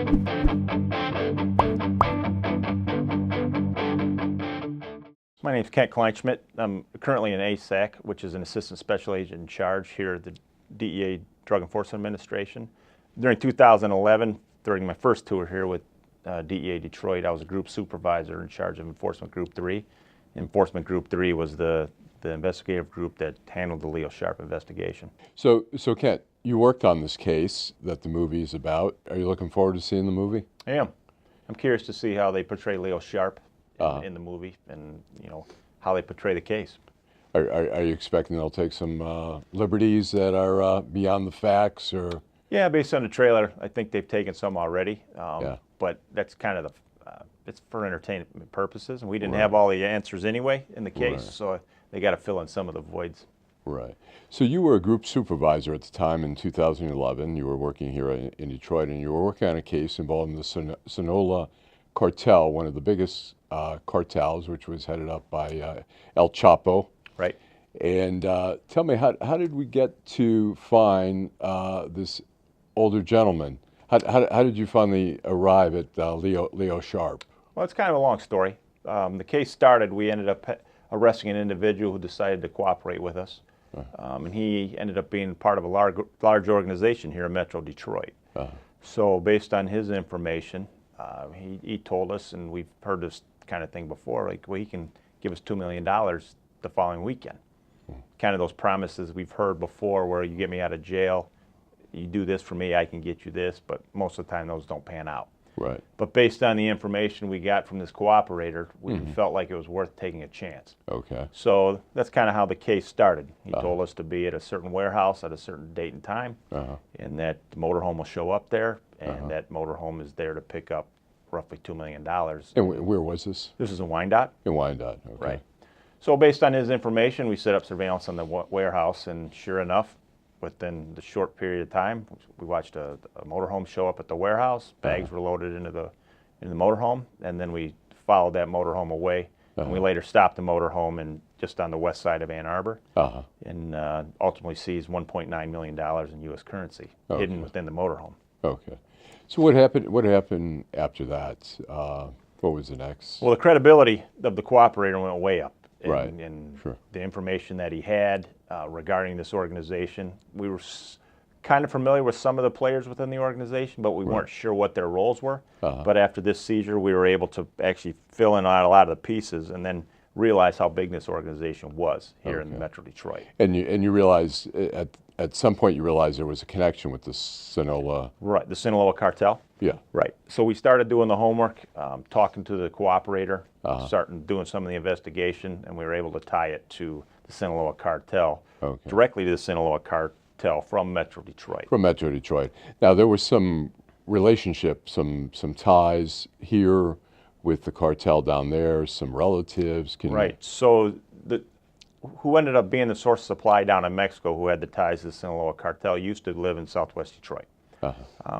My name is Kleinschmidt. I'm currently an ASAC, which is an Assistant Special Agent in Charge here at the DEA Drug Enforcement Administration. During 2011, during my first tour here with DEA Detroit, I was a group supervisor in charge of Enforcement Group 3. Enforcement Group 3 was the investigative group that handled the Leo Sharp investigation. So Kent, you worked on this case that the movie is about. Are you looking forward to seeing the movie? I am. I'm curious to see how they portray Leo Sharp in the movie, and how they portray the case. Are you expecting they'll take some liberties that are beyond the facts, or? Yeah, based on the trailer, I think they've taken some already. Yeah. But that's kind of it's for entertainment purposes, and we didn't have all the answers anyway in the case, so they got to fill in some of the voids. Right. So you were a group supervisor at the time in 2011. You were working here in Detroit, and you were working on a case involving the Sinaloa cartel, one of the biggest cartels, which was headed up by El Chapo. Right. And tell me, how did we get to find this older gentleman? How did you finally arrive at Leo Sharp? Well, it's kind of a long story. The case started, we ended up arresting an individual who decided to cooperate with us. And he ended up being part of a large organization here in Metro Detroit. So based on his information, he told us, and we've heard this kind of thing before, like, well, he can give us $2 million the following weekend. Kind of those promises we've heard before, where you get me out of jail, you do this for me, I can get you this, but most of the time those don't pan out. Right. But based on the information we got from this cooperator, we felt like it was worth taking a chance. Okay. So that's kind of how the case started. He told us to be at a certain warehouse at a certain date and time, and that the motorhome will show up there, and that motorhome is there to pick up roughly $2 million. And where was this? This is in Wyandotte. In Wyandotte, okay. Right. So based on his information, we set up surveillance on the warehouse, and sure enough, within the short period of time, we watched a motorhome show up at the warehouse. Bags were loaded into the motorhome, and then we followed that motorhome away. And we later stopped the motorhome just on the west side of Ann Arbor, and ultimately seized $1.9 million in U.S. currency hidden within the motorhome. Okay. So what happened? What happened after that? What was the next? Well, the credibility of the cooperator went way up. And Sure. the information that he had regarding this organization, we were kind of familiar with some of the players within the organization, but we weren't sure what their roles were. But after this seizure, we were able to actually fill in a lot of the pieces, and then realize how big this organization was here in Metro Detroit. And you realized at some point you realized there was a connection with the Sinaloa. Right, the Sinaloa cartel. Yeah. Right. So we started doing the homework, talking to the cooperator, starting doing some of the investigation, and we were able to tie it to the Sinaloa cartel, directly to the Sinaloa cartel from Metro Detroit. From Metro Detroit. Now there was some relationship, some ties here with the cartel down there, some relatives. Right. So who ended up being the source of supply down in Mexico, who had the ties to the Sinaloa cartel, used to live in Southwest Detroit.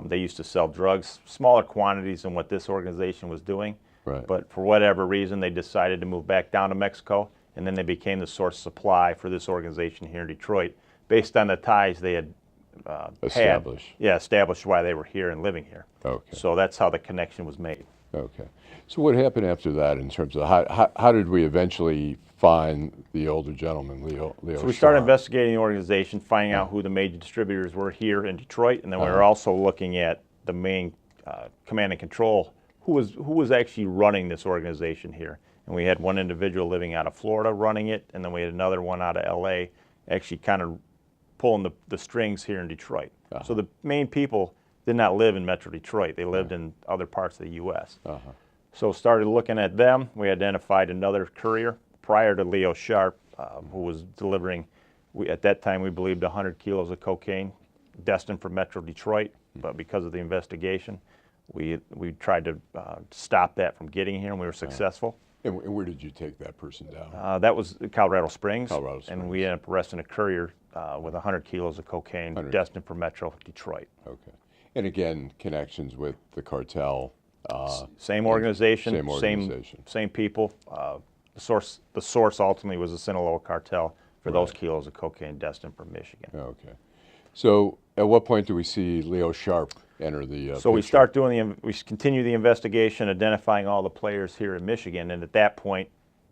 They used to sell drugs, smaller quantities than what this organization was doing. Right. But for whatever reason, they decided to move back down to Mexico, and then they became the source of supply for this organization here in Detroit, based on the ties they had established why they were here and living here. Okay. So that's how the connection was made. Okay. So what happened after that in terms of how did we eventually find the older gentleman, Leo So we started investigating the organization, finding out who the major distributors were here in Detroit, and then we were also looking at the main command and control, who was actually running this organization here. And we had one individual living out of Florida running it, and then we had another one out of L.A. actually kind of pulling the strings here in Detroit. So the main people did not live in Metro Detroit. They lived in other parts of the U.S. So started looking at them. We identified another courier prior to Leo Sharp, who was delivering, at that time we believed 100 kilos of cocaine destined for Metro Detroit, but because of the investigation, we tried to stop that from getting here, and we were successful. And where did you take that person down? That was Colorado Springs. Colorado Springs. And we ended up arresting a courier with 100 kilos of cocaine destined for Metro Detroit. Okay. And again, connections with the cartel. Same organization, same people. The source ultimately was the Sinaloa cartel for those kilos of cocaine destined for Michigan. Okay. So at what point do we see Leo Sharp enter the So we picture? start doing we continue the investigation, identifying all the players here in Michigan, and at that point,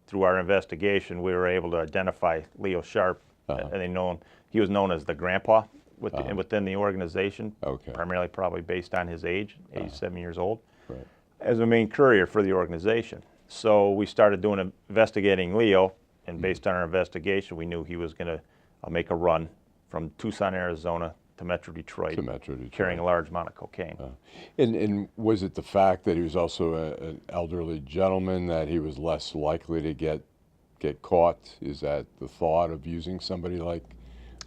through our investigation, we were able to identify Leo Sharp, and he was known as the grandpa within the organization, Okay. primarily probably based on his age, 87 years old, Right. as a main courier for the organization. So we started investigating Leo, and based on our investigation, we knew he was going to make a run from Tucson, Arizona to Metro Detroit, To Metro Detroit. carrying a large amount of cocaine. And was it the fact that he was also an elderly gentleman that he was less likely to get caught? Is that the thought of using somebody like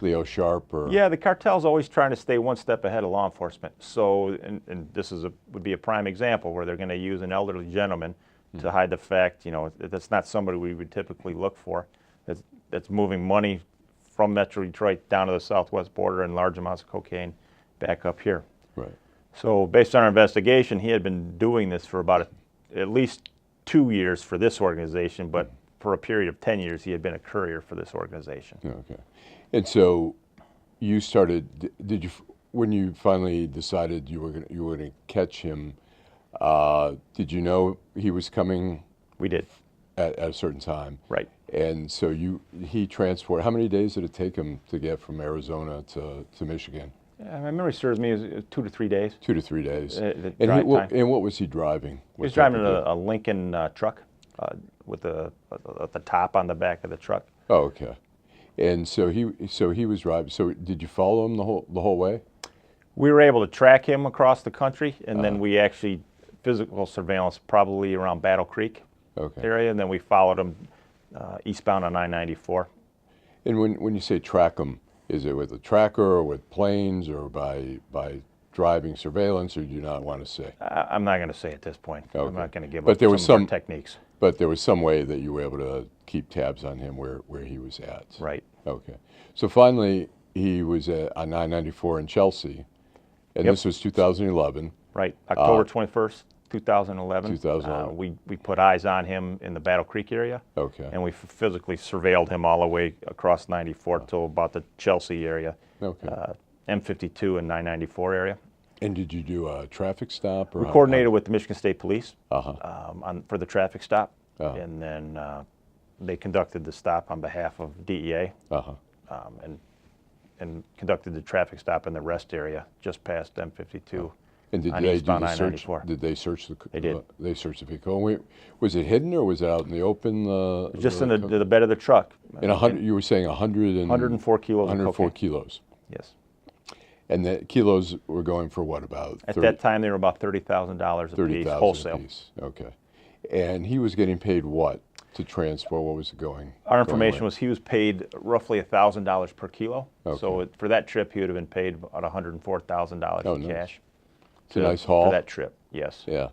Leo Sharp? Or Yeah, the cartel's always trying to stay one step ahead of law enforcement. So, and this would be a prime example where they're going to use an elderly gentleman to hide the fact, that's not somebody we would typically look for. That's moving money from Metro Detroit down to the southwest border and large amounts of cocaine back up here. Right. So, based on our investigation, he had been doing this for about at least 2 years for this organization, but for a period of 10 years, he had been a courier for this organization. Okay. And so you started, did you, when you finally decided you were going to catch him, did you know he was coming We did. at a certain time? Right. And so he transported, how many days did it take him to get from Arizona to Michigan? Yeah, my memory serves me as 2 to 3 days. 2 to 3 days. The And, drive time. and what was he driving? He What was type driving of a Lincoln truck with the top on the back of the truck. Oh, okay. And so he was driving. So did you follow him the whole way? We were able to track him across the country, and then we actually physical surveillance probably around Battle Creek Okay. area, and then we followed him eastbound on I-94. And when you say track him, is it with a tracker or with planes or by driving surveillance, or do you not want to say? I'm not going to say at this point. Okay. I'm not going to give But up there was some of some- our techniques. But there was some way that you were able to keep tabs on him where he was at. Right. Okay. So finally, he was on I-94 in Chelsea, and Yep. this was 2011. Right. October 21st, 2011. 2011. We put eyes on him in the Battle Creek area. Okay. And we physically surveilled him all the way across 94 till about the Chelsea area, Okay. M52 and 994 area. And did you do a traffic stop? Or We coordinated with the Michigan State Police Uh-huh. for the traffic stop, Uh-huh. and then they conducted the stop on behalf of DEA Uh-huh. and conducted the traffic stop in the rest area just past M52. And did on they do eastbound the search? I-94. Did they search the? They did. They searched the vehicle. Was it hidden or was it out in the open? Just in the bed of the truck. And 100. You were saying 100 and 104 kilos of 104 cocaine. kilos. Yes. And the kilos were going for what, about At that time, they were about $30,000 a piece, 30,000 wholesale. a piece? Okay. And he was getting paid what to transport? What was it going? Our information was he was paid roughly $1,000 per kilo. Okay. So for that trip, he would have been paid about $104,000 Oh, in nice. cash. It's a nice haul. For that trip, yes. Yeah.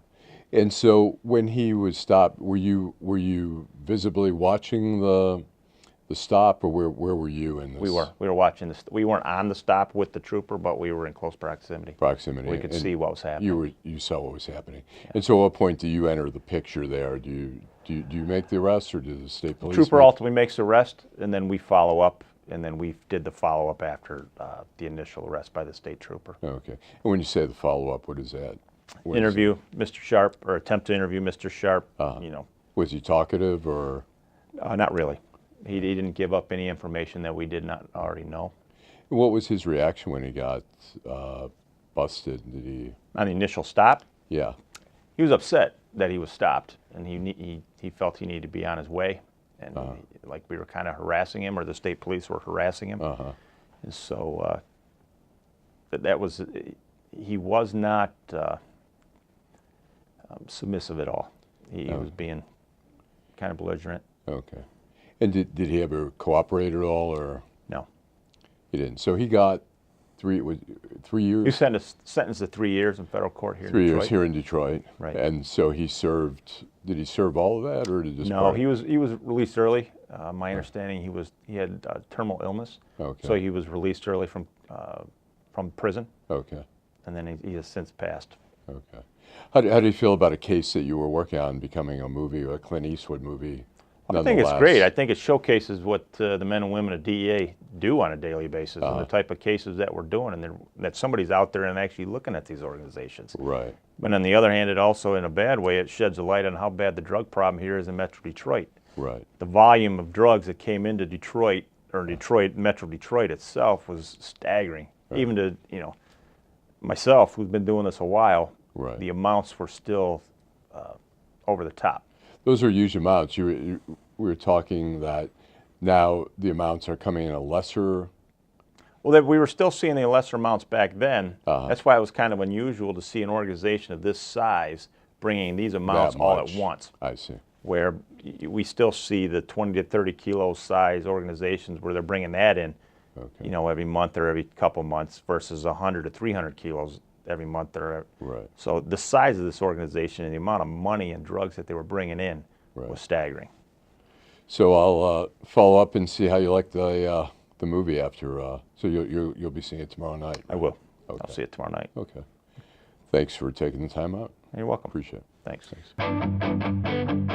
And so when he was stopped, were you visibly watching the stop, or where were you in this? We were watching this. We weren't on the stop with the trooper, but we were in close proximity. Proximity. We could And see what was happening. You saw what was happening. And so, at what point do you enter the picture there? Do you make the arrest, or do the state police? Trooper make- ultimately makes the arrest, and then we follow up, and then we did the follow up after the initial arrest by the state trooper. Okay. And when you say the follow up, what is that? What is Interview Mr. Sharp, or attempt to interview Mr. Sharp. it? Was he talkative or? Not really. He didn't give up any information that we did not already know. What was his reaction when he got busted? Did he? On the initial stop, Yeah. he was upset that he was stopped, and he felt he needed to be on his way, and like we were kind of harassing him, or the state police were harassing him, and so that was he was not submissive at all. He was being kind of belligerent. Okay. And did he ever cooperate at all, or No, he didn't? So he got 3 years. he was sentenced to 3 years in federal court here 3 in years Detroit. here in Detroit. Right. And so he served. Did he serve all of that, or did just No, part? he was released early. My understanding, he had terminal illness, Okay. so he was released early from prison, Okay. and then he has since passed. Okay. How do you feel about a case that you were working on becoming a movie, a Clint Eastwood movie? I think it's great. I think it showcases what the men and women of DEA do on a daily basis and the type of cases that we're doing, and that somebody's out there and actually looking at these organizations. Right. But on the other hand, it also, in a bad way, it sheds a light on how bad the drug problem here is in Metro Detroit. Right. The volume of drugs that came into Detroit, or Metro Detroit itself, was staggering. Right. Even to, myself, who's been doing this a while, right. The amounts were still over the top. Those are huge amounts. We were talking that now the amounts are coming in a lesser. Well, that we were still seeing the lesser amounts back then. That's why it was kind of unusual to see an organization of this size bringing these amounts all at once. I see. Where we still see the 20 to 30 kilo size organizations where they're bringing that in, every month or every couple months, versus 100 to 300 kilos every month. Right. So the size of this organization and the amount of money and drugs that they were bringing in was staggering. So I'll follow up and see how you like the movie after. So you'll be seeing it tomorrow night. I will. Okay. I'll see it tomorrow night. Okay. Thanks for taking the time out. You're welcome. Appreciate it. Thanks. Thanks.